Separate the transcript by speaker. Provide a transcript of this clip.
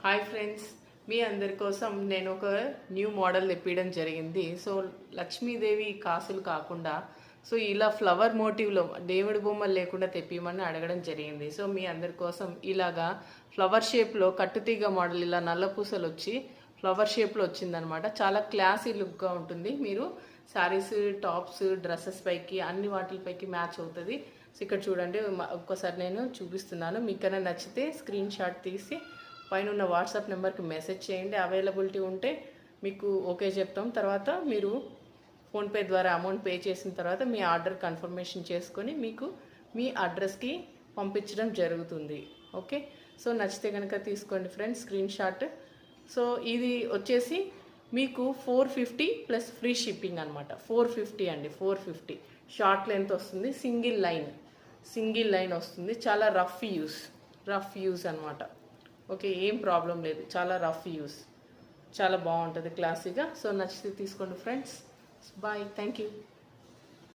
Speaker 1: Hi friends, మీ అందరి కోసం నేను ఒక న్యూ మోడల్ తెప్పించడం జరిగింది. సో లక్ష్మీదేవి కాసులు కాకుండా సో ఇలా ఫ్లవర్ మోటివ్లో దేవుడి బొమ్మలు లేకుండా తెప్పిమని అడగడం జరిగింది. సో మీ అందరి కోసం ఇలాగా ఫ్లవర్ షేప్లో కట్టుతీగ మోడల్ ఇలా నల్ల పూసలు వచ్చి ఫ్లవర్ షేప్లో వచ్చిందనమాట. చాలా క్లాసీ లుక్గా ఉంటుంది. మీరు శారీస్, టాప్స్, డ్రెస్సెస్ పైకి అన్ని వాటిపైకి మ్యాచ్ అవుతుంది. సో ఇక్కడ చూడండి, ఒక్కసారి నేను చూపిస్తున్నాను. మీకైనా నచ్చితే స్క్రీన్ షాట్ తీసి పైన ఉన్న వాట్సాప్ నెంబర్కి మెసేజ్ చేయండి. అవైలబిలిటీ ఉంటే మీకు ఓకే చెప్తాం. తర్వాత మీరు ఫోన్పే ద్వారా అమౌంట్ పే చేసిన తర్వాత మీ ఆర్డర్ కన్ఫర్మేషన్ చేసుకొని మీకు మీ అడ్రస్కి పంపించడం జరుగుతుంది. ఓకే, సో నచ్చితే కనుక తీసుకోండి ఫ్రెండ్స్ స్క్రీన్ షాట్. సో ఇది వచ్చేసి మీకు 450 ప్లస్ ఫ్రీ షిప్పింగ్ అనమాట. 450 అండి, 450 షార్ట్ లెంత్ వస్తుంది. సింగిల్ లైన్ వస్తుంది. చాలా రఫ్ యూస్ అనమాట. ఓకే, ఏం ప్రాబ్లం లేదు. చాలా రఫ్ యూస్, చాలా బాగుంటుంది క్లాసీగా. సో నచ్చితే తీసుకోండి ఫ్రెండ్స్. Bye, thank you.